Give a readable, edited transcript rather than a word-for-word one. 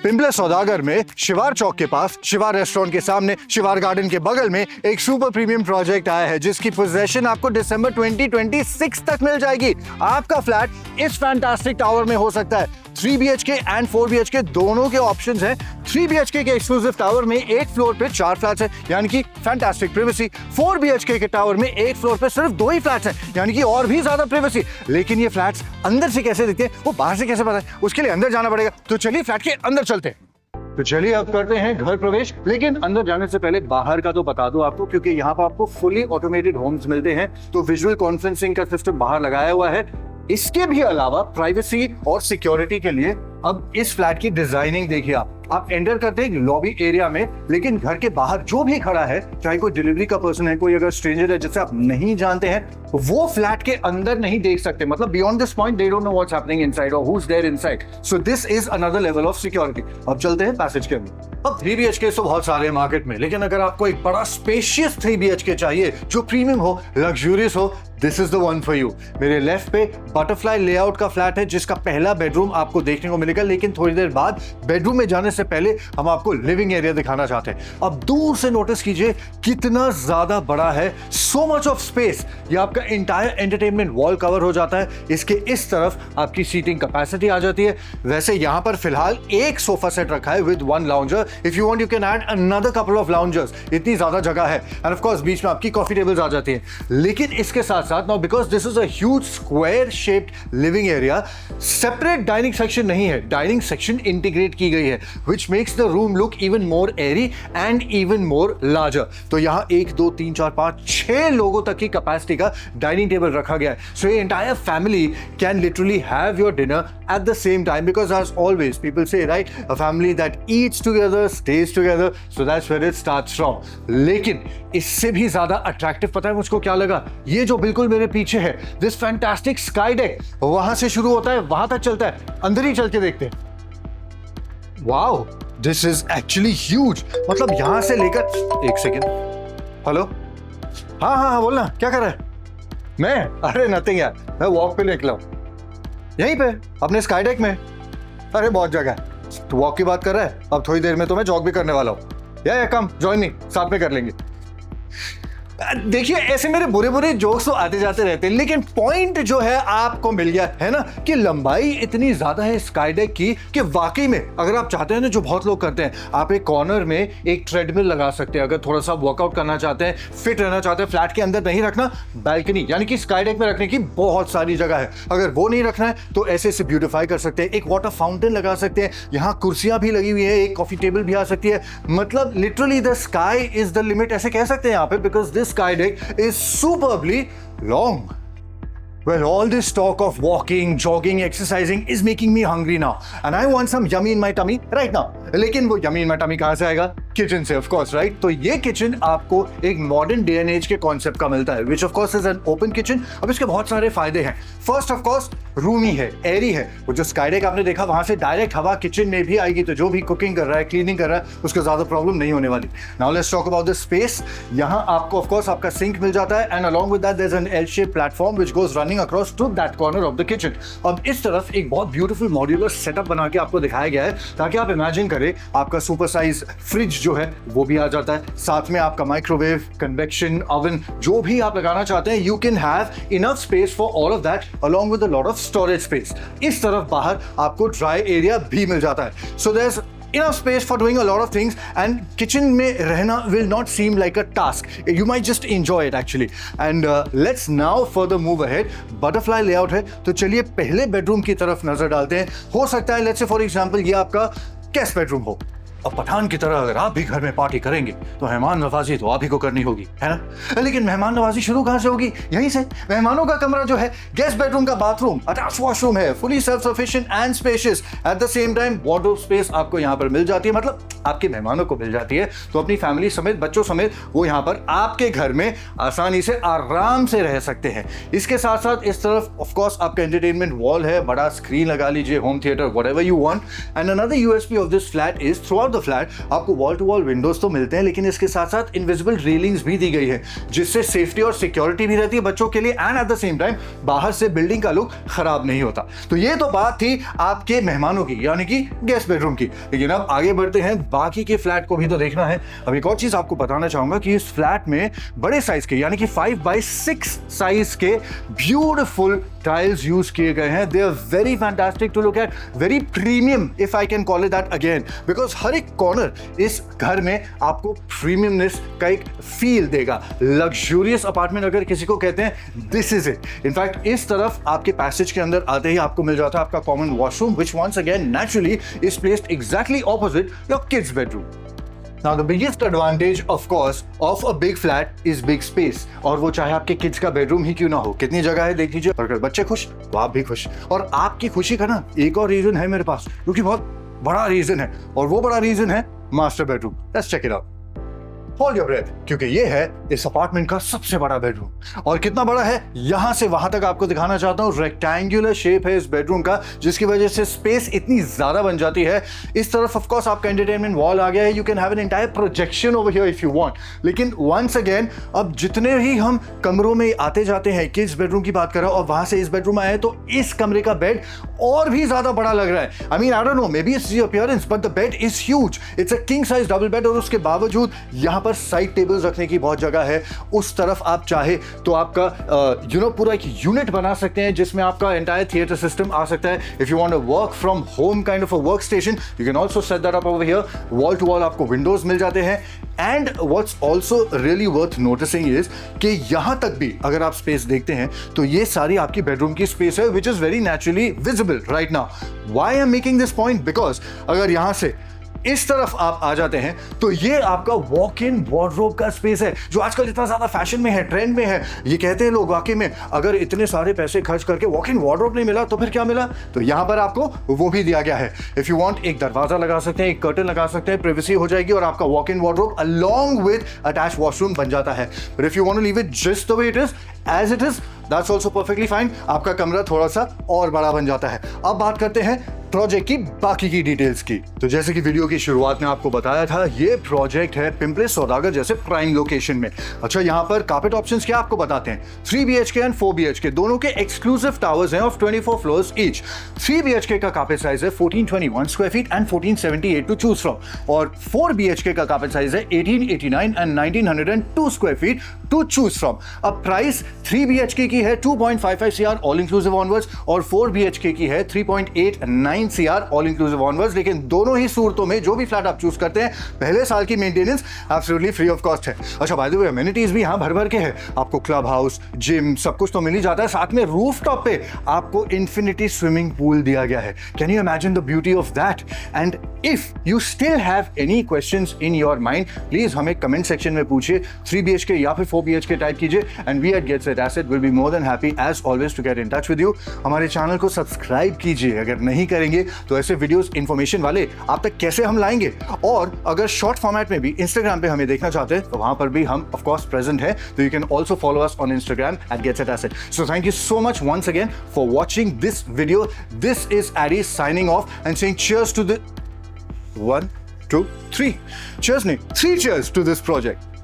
पिंपले सौदागर में शिवार चौक के पास शिवार रेस्टोरेंट के सामने शिवार गार्डन के बगल में एक सुपर प्रीमियम प्रोजेक्ट आया है जिसकी पोजीशन आपको दिसंबर 2026 तक मिल जाएगी। आपका फ्लैट इस फैंटास्टिक टावर में हो सकता है। 3 BHK एंड 4 BHK दोनों के ऑप्शंस हैं। 3 BHK के एक्सक्लूसिव टावर में एक फ्लोर पे 4 फ्लैट्स हैं यानी कि फैंटास्टिक प्राइवेसी। 4 BHK के टावर में एक फ्लोर पे सिर्फ 2 ही फ्लैट्स हैं यानी कि और भी ज्यादा प्राइवेसी। लेकिन ये फ्लैट्स अंदर से कैसे दिखते हैं वो बाहर से कैसे पता है, उसके लिए अंदर जाना पड़ेगा। तो चलिए फ्लैट के अंदर चलते हैं। तो चलिए अब करते हैं घर प्रवेश, लेकिन अंदर जाने से पहले बाहर का तो बता दूं आपको, क्योंकि यहाँ पर आपको फुली ऑटोमेटेड होम्स मिलते हैं तो विजुअल कॉन्फ्रेंसिंग का सिस्टम बाहर लगाया हुआ है। इसके भी अलावा प्राइवेसी और सिक्योरिटी के लिए अब इस फ्लैट की डिजाइनिंग देखिए। आप एंटर करते हैं लॉबी एरिया में, लेकिन घर के बाहर जो भी खड़ा है, चाहे कोई डिलीवरी का पर्सन है, कोई अगर स्ट्रेंजर है जिसे आप नहीं जानते हैं, वो फ्लैट के अंदर नहीं देख सकते। मतलब beyond this point they don't know what's happening inside और who is there inside. So this is another level of security. अब चलते हैं पैसेज के अंदर। अब 3 BHK तो बहुत सारे मार्केट में, लेकिन अगर आपको एक बड़ा स्पेशियस 3 BHK चाहिए जो प्रीमियम हो, लग्जूरियस हो, this is the one for you. मेरे लेफ्ट पे बटरफ्लाई लेआउट का फ्लैट है जिसका पहला बेडरूम आपको देखने को मिलेगा, लेकिन थोड़ी देर बाद बेडरूम में जाने से पहले हम आपको लिविंग एरिया दिखाना चाहते हैं। अब दूर से नोटिस कीजिए कितना ज्यादा बड़ा है, सो मच ऑफ स्पेस। ये आपका इंटायर एंटरटेनमेंट वॉल कवर हो जाता है। इसके इस तरफ आपकी सीटिंग कैपेसिटी आ जाती है। वैसे यहां पर फिलहाल एक सोफा सेट रखा है with 1 lounger. If you want you can add another couple of loungers. इतनी ज्यादा जगह है एंड ऑफ कोर्स बीच में आपकी कॉफी टेबल्स आ जाती है। लेकिन इसके साथ साथ now because this is a huge square shaped living area, separate dining section नहीं है, डाइनिंग सेक्शन इंटीग्रेट की गई है, which makes the room look even more airy and even more larger. तो यहाँ 1 2 3 4 5 6 लोगों तक की कैपेसिटी का डाइनिंग टेबल रखा गया है। सो ये entire family can literally have your dinner at the same time, because as always people say, right, a family that eats together stays together, so that's where it starts from. लेकिन इससे भी ज्यादा attractive पता है मुझको क्या लगा? ये जो बिल्कुल मेरे पीछे है, दिस फैंटास्टिक स्काई डेक, वहां से शुरू होता है वहां तक चलता है। अंदर ही चल के देखते हैं। Wow, this is actually huge. मतलब यहां से लेकर, एक सेकेंड, हेलो, हाँ हाँ हाँ बोलना, क्या कर रहा है? मैं, अरे नथिंग यार, मैं वॉक पे निकला हूं यहीं पे अपने स्काई डेक में। अरे बहुत जगह है। तो वॉक की बात कर रहा है, अब थोड़ी देर में तो मैं जॉग भी करने वाला हूँ। या कम जॉइन मी, साथ में कर लेंगे। देखिए ऐसे मेरे बुरे बुरे जोक्स तो आते जाते रहते हैं, लेकिन पॉइंट जो है आपको मिल गया है ना, कि लंबाई इतनी ज्यादा है स्काई डेक की कि वाकई में अगर आप चाहते हैं ना, जो बहुत लोग करते हैं, आप एक कॉर्नर में एक ट्रेडमिल लगा सकते हैं। अगर थोड़ा सा वर्कआउट करना चाहते हैं, फिट रहना चाहते हैं, फ्लैट के अंदर नहीं रखना, बैल्कनी यानी कि स्काई डेक में रखने की बहुत सारी जगह है। अगर वो नहीं रखना है तो ऐसे से ब्यूटिफाई कर सकते हैं। एक वाटर फाउंटेन लगा सकते हैं, यहाँ कुर्सियां भी लगी हुई है, एक कॉफी टेबल भी आ सकती है। मतलब literally the sky is the limit ऐसे कह सकते हैं यहाँ पे, because this sky deck is superbly long. Well, all this talk of walking, jogging, exercising is making me hungry now, and I want some yummy in my tummy right now. लेकिन वो yummy in my tummy कहाँ से आएगा? Kitchen से, of course, right. तो ये kitchen आपको एक मॉडर्न डे एंड एज के कॉन्सेप्ट का मिलता है, which of course is an open kitchen. अब इसके बहुत सारे फायदे हैं। फर्स्ट ऑफ कोर्स रूमी है, एरी है। वो जो स्काई डेक आपने देखा, वहां से डायरेक्ट हवा किचन में भी आएगी, तो जो भी कुकिंग कर रहा है, क्लीनिंग कर रहा है, उसको ज्यादा प्रॉब्लम नहीं होने वाली। Now let's talk about the space. यहाँ आपको ऑफ कोर्स आपका सिंक मिल जाता है, and along with that there is an L shape platform which goes running across to that corner of the kitchen. अब इस तरफ एक बहुत ब्यूटीफुल मॉड्यूलर सेटअप बना के आपको दिखाया गया है, ताकि आप इमेजिन करें आपका सुपर साइज फ्रिज जो है वो भी आ जाता है, साथ में आपका माइक्रोवेव, कन्वेक्शन ओवन, जो भी आप लगाना चाहते हैं, you can have enough space for all of that along with a lot of storage space. इस तरफ बाहर आपको ड्राई एरिया भी मिल जाता है, so there is enough space for doing a lot of things, and kitchen में रहना will not seem like a task. You might just enjoy it actually. And let's now further move ahead. Butterfly layout है, तो चलिए पहले bedroom की तरफ नजर डालते हैं। हो सकता है let's say for example ये आपका गेस्ट बेडरूम हो। अब पठान की तरह अगर आप भी घर में पार्टी करेंगे तो मेहमान नवाजी तो आप ही को करनी होगी, है ना। लेकिन मेहमान नवाजी शुरू कहां से होगी? यहीं से। मेहमानों का कमरा जो है, गेस्ट बेडरूम का बाथरूम, अटैच वॉशरूम है, fully self sufficient and spacious. At the same time wardrobe space आपको यहाँ पर मिल जाती है, मतलब आपके मेहमानों को मिल जाती है, तो अपनी फैमिली समेत, बच्चों समेत वो यहाँ पर आपके घर में आसानी से आराम से रह सकते हैं। इसके साथ साथ इस तरफ ऑफ कोर्स आपका एंटरटेनमेंट वॉल है, बड़ा स्क्रीन लगा लीजिए, home theatre, whatever you want. And another USP of this flat is through out the flat आपको वॉल टू वॉल विंडोज तो मिलते हैं, लेकिन इसके साथ साथ इनविजिबल रेलिंग्स भी दी गई है, जिससे सेफ्टी और सिक्योरिटी भी रहती है बच्चों के लिए, and at the same time बाहर से बिल्डिंग का लुक खराब नहीं होता। तो ये तो बात थी आपके मेहमानों की, यानी कि गेस्ट बेडरूम की। लेकिन अब आगे बढ़ते हैं, बाकी के फ्लैट को भी तो देखना है। अब एक और चीज आपको बताना चाहूंगा कि इस फ्लैट में बड़े साइज के, यानी कि 5x6 साइज के ब्यूटीफुल टाइल्स यूज किए गए हैं। They are very fantastic to look at, very premium if I can call it that again, because हर एक कॉर्नर इस घर में आपको प्रीमियमनेस का एक फील देगा। लग्जूरियस अपार्टमेंट अगर किसी को कहते हैं, दिस इज इट। इनफैक्ट इस तरफ आपके पैसेज के अंदर आते ही आपको मिल जाता है आपका common washroom, which once again naturally is placed exactly opposite your kids bedroom. Now the biggest advantage of course of a big flat is big space, और वो चाहे आपके किड्स का बेडरूम ही क्यों ना हो। कितनी जगह है देख लीजिए, अगर बच्चे खुश तो आप भी खुश। और आपकी खुशी का ना एक और रीजन है मेरे पास, क्योंकि बहुत बड़ा रीजन है, और वो बड़ा रीजन है master bedroom. Let's check it out. Hold your breath, क्योंकि ये है इस अपार्टमेंट का सबसे बड़ा बेडरूम। और कितना बड़ा है यहां से वहां तक आपको दिखाना चाहता हूं। रेक्टेंगुलर शेप है इस बेडरूम का, जिसकी वजह से स्पेस इतनी ज्यादा बन जाती है। इस तरफ ऑफ कोर्स आपका एंटरटेनमेंट वॉल आ गया है, you can have an entire projection over here if you want. लेकिन वंस अगेन, अब जितने ही हम कमरों में आते जाते हैं, किड्स बेडरूम की बात कर रहा हूं और वहां से इस बेडरूम आए, तो इस कमरे का बेड और भी ज्यादा बड़ा लग रहा है। I mean I don't know, may be it's the appearance, but the bed is huge. It's a king size double bed, और उसके बावजूद यहां पर साइड टेबल्स रखने की बहुत जगह है। उस तरफ आप चाहे तो आपका पूरा एक यूनिट बना सकते हैं, जिसमें आपका एंटायर थिएटर सिस्टम आ सकता है। If you want to work from home kind of a work station, you can also set that up over here. Wall to wall आपको विंडोज मिल जाते हैं। And what's also really worth noticing is कि यहां तक भी अगर आप स्पेस देखते हैं, तो ये सारी आपकी बेडरूम की स्पेस है, which is very naturally visible right now. Why I am making this point, because अगर यहां से इस तरफ आप आ जाते हैं, तो ये आपका वॉक इन वार्डरोब का स्पेस है, जो आजकल इतना ज्यादा फैशन में है, ट्रेंड में है। ये कहते हैं लोग वाकई में, अगर इतने सारे पैसे खर्च करके वॉक इन वार्डरोब नहीं मिला तो फिर क्या मिला? तो यहां पर आपको वो भी दिया गया है। इफ यू वांट, एक दरवाजा लगा सकते हैं, एक कर्टन लगा सकते हैं, प्राइवेसी हो जाएगी, और आपका walk in wardrobe along with attach washroom बन जाता है। But if you want to leave it just the way it is, as it is, that's also perfectly fine. आपका कमरा थोड़ा सा और बड़ा बन जाता है। अब बात करते हैं प्रोजेक्ट की बाकी की डिटेल्स की। तो जैसे कि वीडियो की शुरुआत में आपको बताया था, ये प्रोजेक्ट है पिंपले सौदागर जैसे प्राइम लोकेशन में। अच्छा, यहाँ पर कार्पेट ऑप्शंस क्या आपको बताते हैं। 3 BHK एंड 4 BHK दोनों के एक्सक्लूसिव टावर्स हैं ऑफ 24 फ्लोर्स ईच। 3 BHK का कार्पेट साइज है 1421 square feet and 1478 to choose from, और 4 BHK का कार्पेट साइज है 1889 and 1902 square feet to choose from. अब प्राइस 3 BHK की है 2.55 CR ऑल इंक्लूसिव ऑनवर्ड्स, और 4 BHK की है 3.89 CR ऑल इंक्लूसिव ऑनवर्ड्स। लेकिन दोनों ही सूरतों में जो भी फ्लैट आप चूज करते हैं, पहले साल की maintenance absolutely free of cost है। अच्छा, बाय द वे, अमेनिटीज भी यहाँ भर भर के है। आपको क्लब हाउस, जिम, सब कुछ तो मिल ही जाता है। साथ में रूफ टॉप पे आपको इंफिनिटी स्विमिंग पूल दिया गया है। Can you imagine the beauty of that? And if you still have any questions in your mind, please हमें कमेंट सेक्शन में पूछिए। 3 BHK या फिर 4 BHK टाइप कीजिए, and we at Gates It Asset will be more than happy as always to get in touch with you. हमारे channel को subscribe कीजिए, अगर नहीं करेंगे तो ऐसे वीडियोस इन्फॉर्मेशन वाले आप तक कैसे हम लाएंगे। और अगर शॉर्ट फॉर्मेट में भी इंस्टाग्राम पे हमें देखना चाहते हैं, तो वहां पर भी हम ऑफ कोर्स प्रेजेंट है। तो you can also follow us on Instagram at Gates It Asset. So thank you so much once again for watching this video. This is Eddie signing off and saying cheers to the 1 2 3 cheers नहीं 3 cheers to this project.